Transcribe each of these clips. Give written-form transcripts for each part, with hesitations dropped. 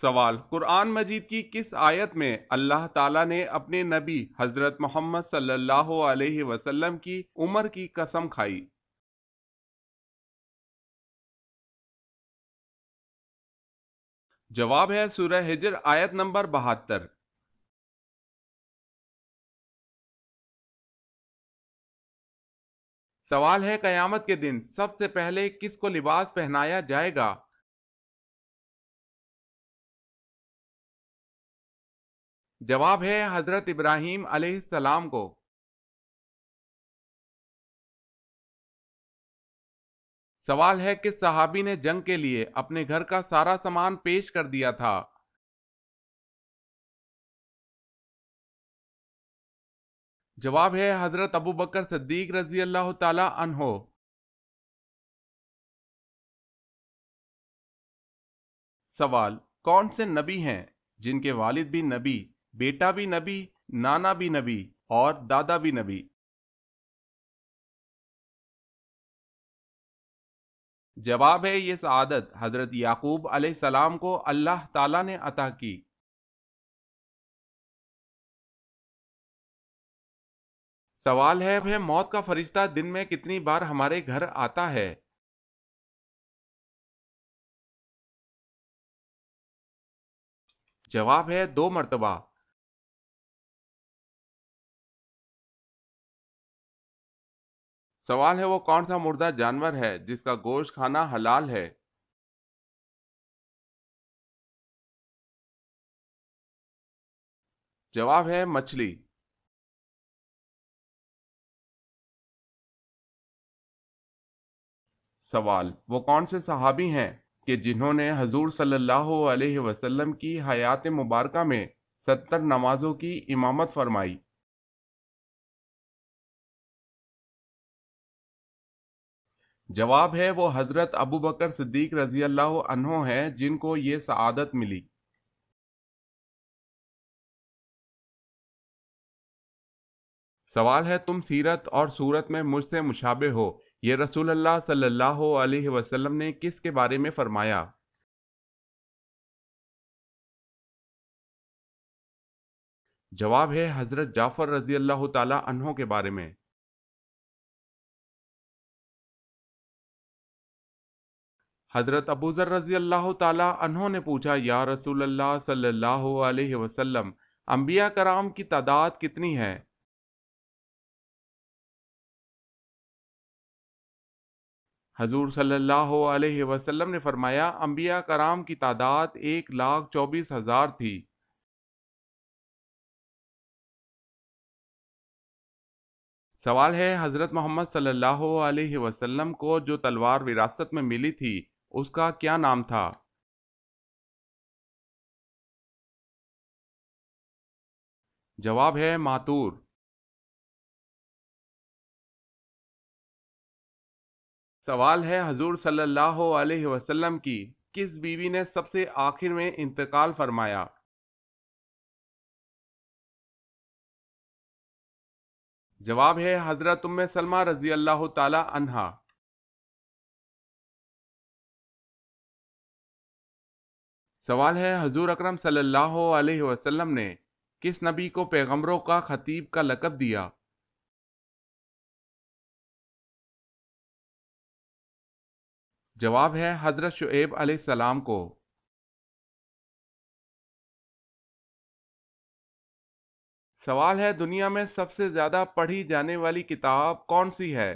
سوال: قرآن مجید کی کس آیت میں اللہ تعالیٰ نے اپنے نبی حضرت محمد صلی اللہ علیہ وسلم کی عمر کی قسم کھائی؟ جواب ہے سورہ ہجر آیت نمبر 72۔ سوال ہے قیامت کے دن سب سے پہلے کس کو لباس پہنایا جائے گا؟ جواب ہے حضرت ابراہیم علیہ السلام کو۔ سوال ہے کس صحابی نے جنگ کے لیے اپنے گھر کا سارا سامان پیش کر دیا تھا؟ جواب ہے حضرت ابو بکر صدیق رضی اللہ تعالی عنہ۔ سوال: کون سے نبی ہیں جن کے والد بھی نبی، بیٹا بھی نبی، نانا بھی نبی اور دادا بھی نبی؟ جواب ہے یہ سعادت حضرت یعقوب علیہ السلام کو اللہ تعالیٰ نے عطا کی۔ سوال ہے موت کا فرشتہ دن میں کتنی بار ہمارے گھر آتا ہے؟ جواب ہے 2 مرتبہ۔ سوال ہے وہ کون سا مردہ جانور ہے جس کا گوشت کھانا حلال ہے؟ جواب ہے مچھلی۔ سوال: وہ کون سے صحابی ہیں کہ جنہوں نے حضور صلی اللہ علیہ وسلم کی حیات مبارکہ میں 70 نمازوں کی امامت فرمائی؟ جواب ہے وہ حضرت ابو بکر صدیق رضی اللہ عنہ ہیں جن کو یہ سعادت ملی۔ سوال ہے تم سیرت اور صورت میں مجھ سے مشابہ ہو، یہ رسول اللہ صلی اللہ علیہ وسلم نے کس کے بارے میں فرمایا؟ جواب ہے حضرت جعفر رضی اللہ تعالی عنہ کے بارے میں۔ حضرت ابو ذر رضی اللہ تعالی عنہ نے پوچھا یا رسول اللہ صلی اللہ علیہ وسلم، انبیاء کرام کی تعداد کتنی ہے؟ حضور صلی اللہ علیہ وسلم نے فرمایا انبیاء کرام کی تعداد 1,24,000 تھی۔ سوال ہے حضرت محمد صلی اللہ علیہ وسلم کو جو تلوار وراثت میں ملی تھی اس کا کیا نام تھا؟ جواب ہے ماتور۔ سوال ہے حضور صلی اللہ علیہ وسلم کی کس بیوی نے سب سے آخر میں انتقال فرمایا؟ جواب ہے حضرت ام سلمہ رضی اللہ تعالی عنہا۔ سوال ہے حضور اکرم صلی اللہ علیہ وسلم نے کس نبی کو پیغمبروں کا خطیب کا لقب دیا؟ جواب ہے حضرت شعیب علیہ السلام کو۔ سوال ہے دنیا میں سب سے زیادہ پڑھی جانے والی کتاب کون سی ہے؟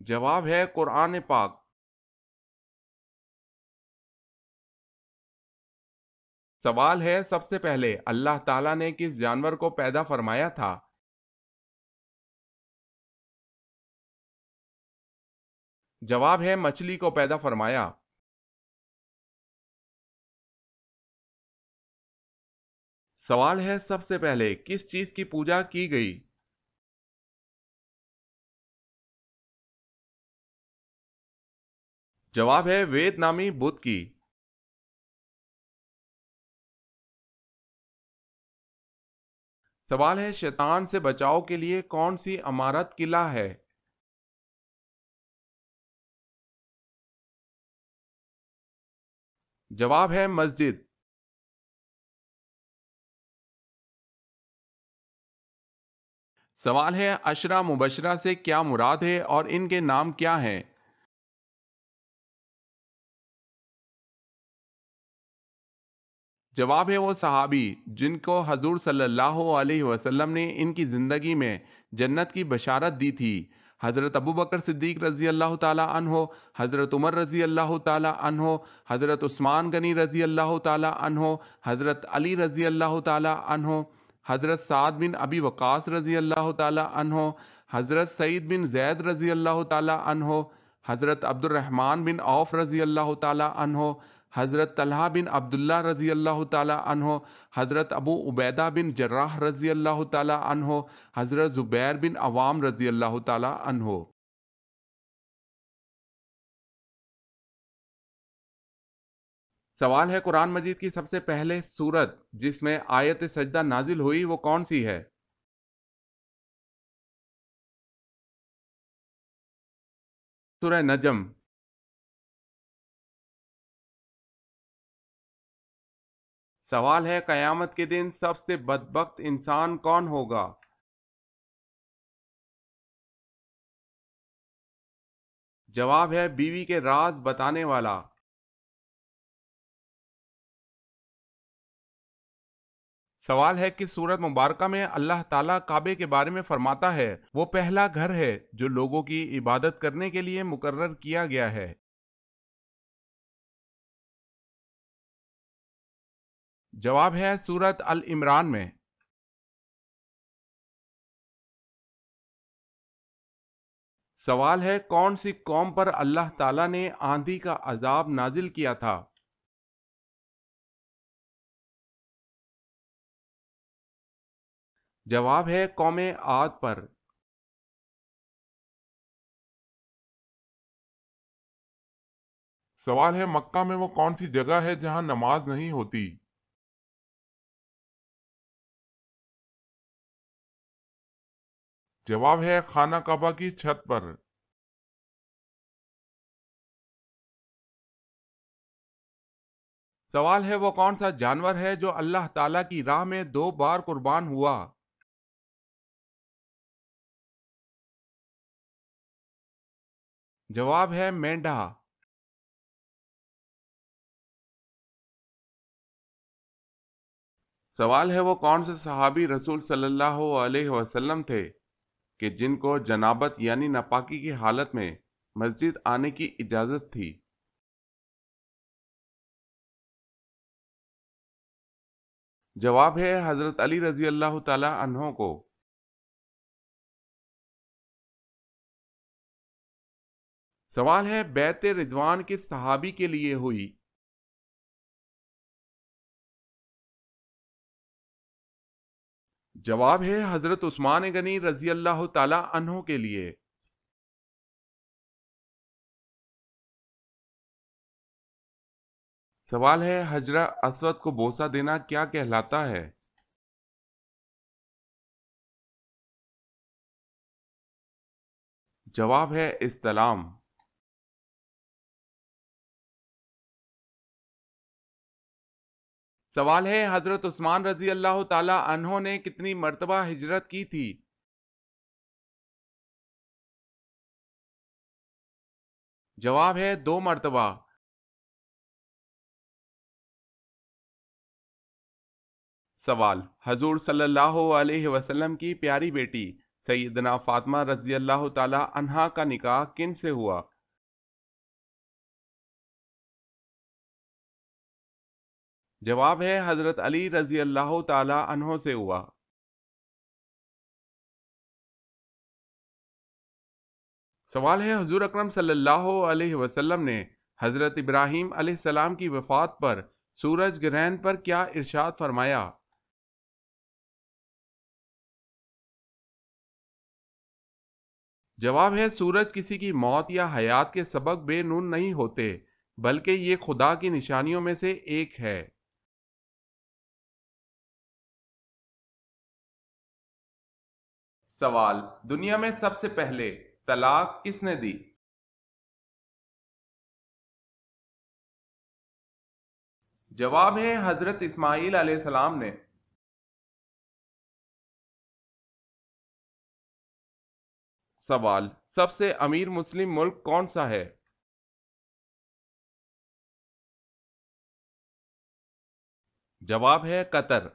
جواب ہے قرآن پاک۔ سوال ہے سب سے پہلے اللہ تعالیٰ نے کس جانور کو پیدا فرمایا تھا؟ جواب ہے مچھلی کو پیدا فرمایا۔ سوال ہے سب سے پہلے کس چیز کی پوجا کی گئی؟ جواب ہے وید نامی بت کی۔ سوال ہے شیطان سے بچاؤ کے لیے کون سی عمارت قلعہ ہے؟ جواب ہے مسجد۔ سوال ہے عشرہ مبشرہ سے کیا مراد ہے اور ان کے نام کیا ہیں؟ جواب ہے وہ صحابی جن کو حضور صلی اللہ علیہ وسلم نے ان کی زندگی میں جنت کی بشارت دی تھی۔ حضرت ابو بکر صدیق رضی اللہ تعالی عنہ، حضرت عمر رضی اللہ تعالی عنہ، حضرت عثمان غنی رضی اللہ تعالی عنہ، حضرت علی رضی اللہ تعالی عنہ، حضرت سعد بن ابی وقاص رضی اللہ تعالی عنہ، حضرت سعید بن زید رضی اللہ تعالی عنہ، حضرت عبد الرحمن بن عوف رضی اللہ تعالی عنہ، حضرت طلحہ بن عبداللہ رضی اللہ تعالی عنہ، حضرت ابو عبیدہ بن جراح رضی اللہ تعالی عنہ، حضرت زبیر بن عوام رضی اللہ تعالی عنہ۔ سوال ہے قرآن مجید کی سب سے پہلے سورت جس میں آیت سجدہ نازل ہوئی وہ کون سی ہے؟ سورہ نجم۔ سوال ہے قیامت کے دن سب سے بدبخت انسان کون ہوگا؟ جواب ہے بیوی کے راز بتانے والا۔ سوال ہے کہ سورت مبارکہ میں اللہ تعالیٰ کعبے کے بارے میں فرماتا ہے وہ پہلا گھر ہے جو لوگوں کی عبادت کرنے کے لیے مقرر کیا گیا ہے۔ جواب ہے سورت ال عمران میں۔ سوال ہے کون سی قوم پر اللہ تعالیٰ نے آندھی کا عذاب نازل کیا تھا؟ جواب ہے قوم عاد پر۔ سوال ہے مکہ میں وہ کون سی جگہ ہے جہاں نماز نہیں ہوتی؟ جواب ہے خانہ کعبہ کی چھت پر۔ سوال ہے وہ کون سا جانور ہے جو اللہ تعالیٰ کی راہ میں 2 بار قربان ہوا؟ جواب ہے مینڈھا۔ سوال ہے وہ کون سے صحابی رسول صلی اللہ علیہ وسلم تھے کہ جن کو جنابت یعنی ناپاکی کی حالت میں مسجد آنے کی اجازت تھی؟ جواب ہے حضرت علی رضی اللہ تعالی عنہ کو۔ سوال ہے بیعت رضوان کس صحابی کے لیے ہوئی؟ جواب ہے حضرت عثمان غنی رضی اللہ تعالی عنہ کے لیے۔ سوال ہے حجرہ اسود کو بوسہ دینا کیا کہلاتا ہے؟ جواب ہے استلام۔ سوال ہے حضرت عثمان رضی اللہ تعالی عنہ نے کتنی مرتبہ ہجرت کی تھی؟ جواب ہے 2 مرتبہ۔ سوال حضور صلی اللہ علیہ وسلم کی پیاری بیٹی سیدنا فاطمہ رضی اللہ تعالی عنہا کا نکاح کن سے ہوا؟ جواب ہے حضرت علی رضی اللہ تعالی عنہ سے ہوا۔ سوال ہے حضور اکرم صلی اللہ علیہ وسلم نے حضرت ابراہیم علیہ السلام کی وفات پر سورج گرہن پر کیا ارشاد فرمایا؟ جواب ہے سورج کسی کی موت یا حیات کے سبب بے نور نہیں ہوتے بلکہ یہ خدا کی نشانیوں میں سے ایک ہے۔ سوال دنیا میں سب سے پہلے طلاق کس نے دی؟ جواب ہے حضرت اسماعیل علیہ السلام نے۔ سوال، سب سے امیر مسلم ملک کون سا ہے؟ جواب ہے قطر۔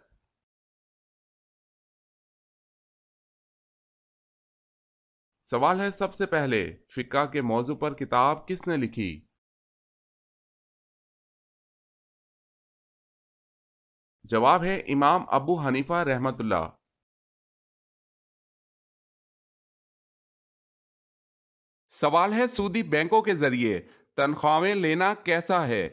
سوال ہے سب سے پہلے فقہ کے موضوع پر کتاب کس نے لکھی؟ جواب ہے امام ابو حنیفہ رحمۃ اللہ۔ سوال ہے سودی بینکوں کے ذریعے تنخواہیں لینا کیسا ہے؟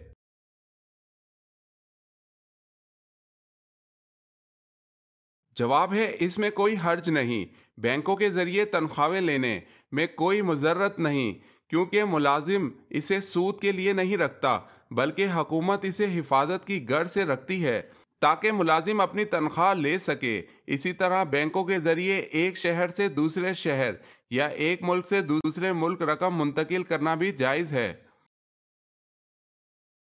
جواب ہے اس میں کوئی حرج نہیں، بینکوں کے ذریعے تنخواہیں لینے میں کوئی مضرت نہیں، کیونکہ ملازم اسے سود کے لیے نہیں رکھتا بلکہ حکومت اسے حفاظت کی غرض سے رکھتی ہے تاکہ ملازم اپنی تنخواہ لے سکے۔ اسی طرح بینکوں کے ذریعے ایک شہر سے دوسرے شہر یا ایک ملک سے دوسرے ملک رقم منتقل کرنا بھی جائز ہے،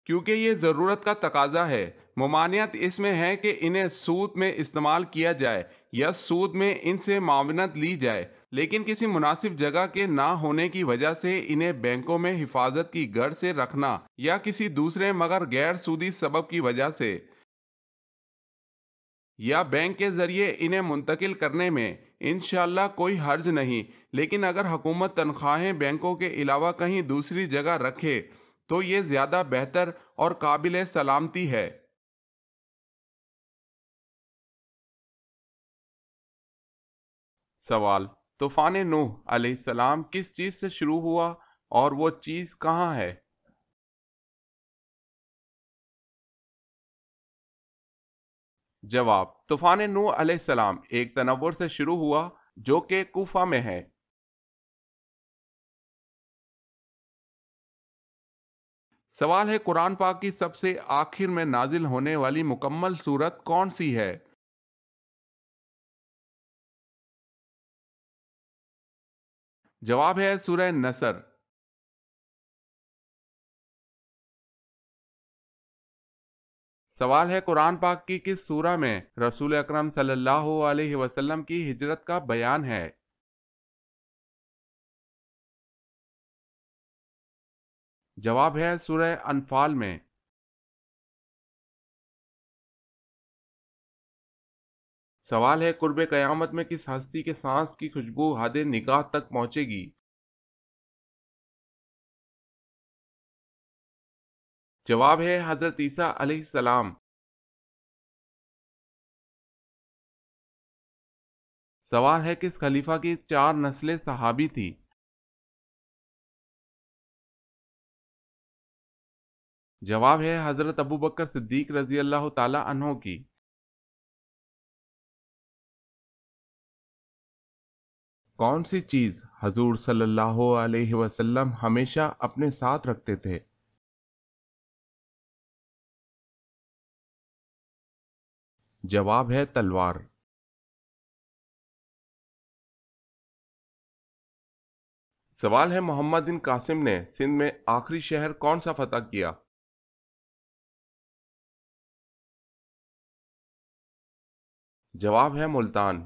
کیونکہ یہ ضرورت کا تقاضا ہے۔ ممانعت اس میں ہے کہ انہیں سود میں استعمال کیا جائے یا سود میں ان سے معاونت لی جائے، لیکن کسی مناسب جگہ کے نہ ہونے کی وجہ سے انہیں بینکوں میں حفاظت کی غرض سے رکھنا یا کسی دوسرے مگر غیر سودی سبب کی وجہ سے یا بینک کے ذریعے انہیں منتقل کرنے میں انشاءاللہ کوئی حرج نہیں، لیکن اگر حکومت تنخواہیں بینکوں کے علاوہ کہیں دوسری جگہ رکھے تو یہ زیادہ بہتر اور قابل سلامتی ہے۔ سوال، طوفان نوح علیہ السلام کس چیز سے شروع ہوا اور وہ چیز کہاں ہے؟ جواب، طوفان نوح علیہ السلام ایک تنور سے شروع ہوا جو کہ کوفہ میں ہے۔ سوال ہے قرآن پاک کی سب سے آخر میں نازل ہونے والی مکمل سورت کون سی ہے؟ جواب ہے سورہ نصر۔ سوال ہے قرآن پاک کی کس سورہ میں رسول اکرم صلی اللہ علیہ وسلم کی ہجرت کا بیان ہے؟ جواب ہے سورہ انفال میں۔ سوال ہے قرب قیامت میں کس ہستی کے سانس کی خوشبو حد نگاہ تک پہنچے گی؟ جواب ہے حضرت عیسیٰ علیہ السلام۔ سوال ہے کس خلیفہ کی چار نسلیں صحابی تھی؟ جواب ہے حضرت ابوبکر صدیق رضی اللہ تعالی عنہ کی۔ کون سی چیز حضور صلی اللہ علیہ وسلم ہمیشہ اپنے ساتھ رکھتے تھے؟ جواب ہے تلوار۔ سوال ہے محمد بن قاسم نے سندھ میں آخری شہر کون سا فتح کیا؟ جواب ہے ملتان۔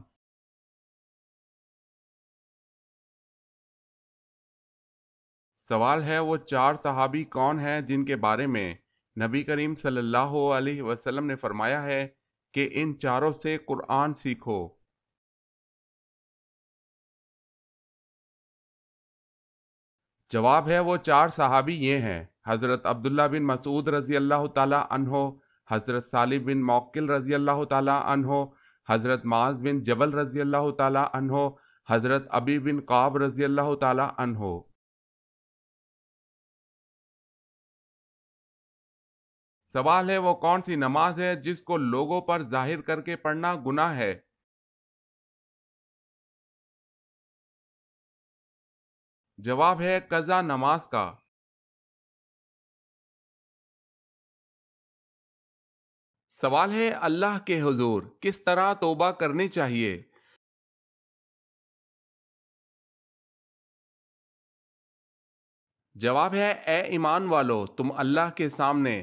سوال ہے وہ چار صحابی کون ہیں جن کے بارے میں نبی کریم صلی اللہ علیہ وسلم نے فرمایا ہے کہ ان چاروں سے قرآن سیکھو؟ جواب ہے وہ چار صحابی یہ ہیں: حضرت عبداللہ بن مسعود رضی اللہ تعالی عنہ، حضرت صالح بن موقل رضی اللہ تعالی عنہ، حضرت معاذ بن جبل رضی اللہ تعالی عنہ، حضرت ابی بن قعب رضی اللہ تعالی عنہ۔ سوال ہے وہ کون سی نماز ہے جس کو لوگوں پر ظاہر کر کے پڑھنا گناہ ہے؟ جواب ہے قضا نماز کا۔ سوال ہے اللہ کے حضور کس طرح توبہ کرنی چاہیے؟ جواب ہے اے ایمان والو، تم اللہ کے سامنے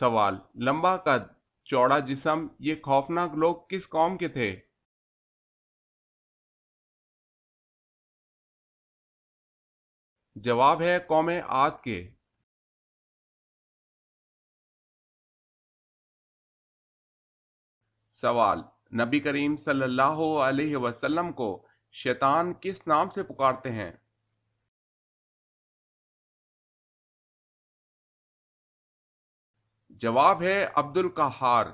سوال: لمبا قد، چوڑا جسم، یہ خوفناک لوگ کس قوم کے تھے؟ جواب ہے قوم عاد کے۔ سوال: نبی کریم صلی اللہ علیہ وسلم کو شیطان کس نام سے پکارتے ہیں؟ جواب ہے عبد القہار۔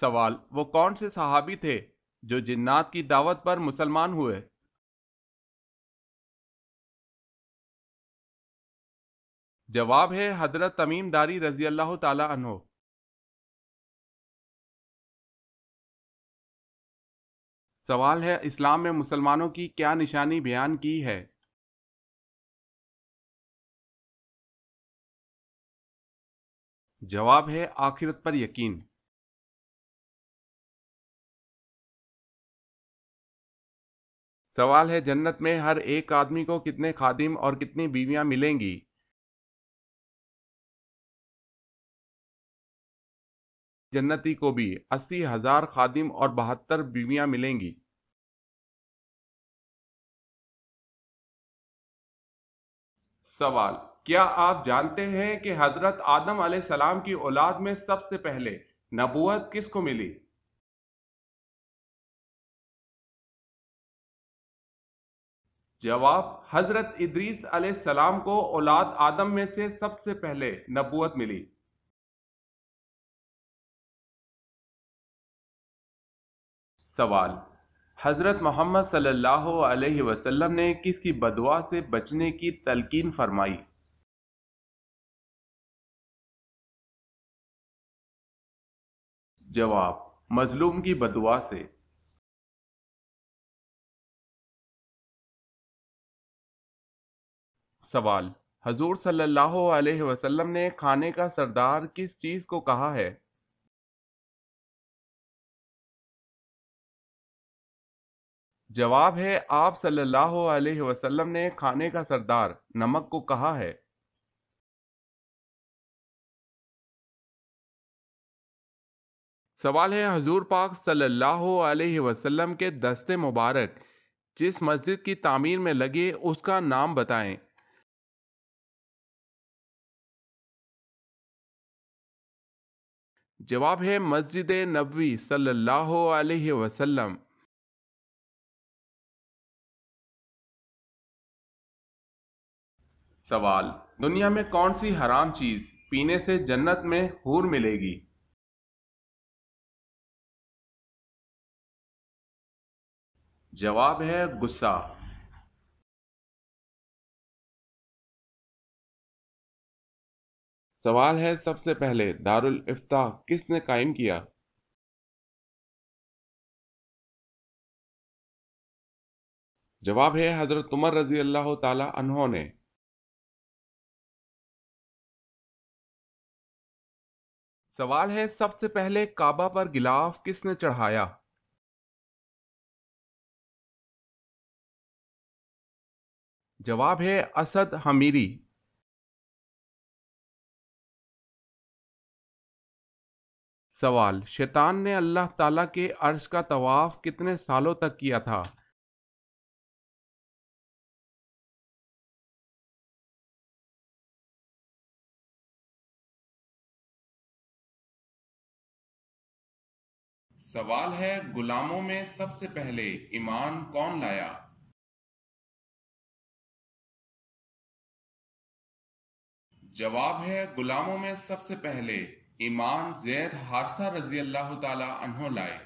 سوال: وہ کون سے صحابی تھے جو جنات کی دعوت پر مسلمان ہوئے؟ جواب ہے حضرت تمیم داری رضی اللہ تعالی عنہ۔ سوال ہے: اسلام میں مسلمانوں کی کیا نشانی بیان کی ہے؟ جواب ہے آخرت پر یقین۔ سوال ہے: جنت میں ہر ایک آدمی کو کتنے خادم اور کتنی بیویاں ملیں گی؟ جنتی کو بھی 80,000 خادم اور 72 بیویاں ملیں گی۔ سوال: کیا آپ جانتے ہیں کہ حضرت آدم علیہ السلام کی اولاد میں سب سے پہلے نبوت کس کو ملی؟ جواب: حضرت ادریس علیہ السلام کو اولاد آدم میں سے سب سے پہلے نبوت ملی۔ سوال: حضرت محمد صلی اللہ علیہ وسلم نے کس کی بددعا سے بچنے کی تلقین فرمائی؟ جواب: مظلوم کی بددعا سے۔ سوال: حضور صلی اللہ علیہ وسلم نے کھانے کا سردار کس چیز کو کہا ہے؟ جواب ہے آپ صلی اللہ علیہ وسلم نے کھانے کا سردار نمک کو کہا ہے۔ سوال ہے: حضور پاک صلی اللہ علیہ وسلم کے دست مبارک جس مسجد کی تعمیر میں لگے اس کا نام بتائیں۔ جواب ہے مسجد نبوی صلی اللہ علیہ وسلم۔ سوال: دنیا میں کون سی حرام چیز پینے سے جنت میں حور ملے گی؟ جواب ہے غصہ۔ سوال ہے: سب سے پہلے دارالافتاء کس نے قائم کیا؟ جواب ہے حضرت عمر رضی اللہ تعالی عنہ نے۔ سوال ہے: سب سے پہلے کعبہ پر غلاف کس نے چڑھایا؟ جواب ہے اسد حمیری۔ سوال: شیطان نے اللہ تعالیٰ کے عرش کا طواف کتنے سالوں تک کیا تھا؟ سوال ہے: غلاموں میں سب سے پہلے ایمان کون لایا؟ جواب ہے غلاموں میں سب سے پہلے ایمان زید حارثہ رضی اللہ تعالی عنہ لائے۔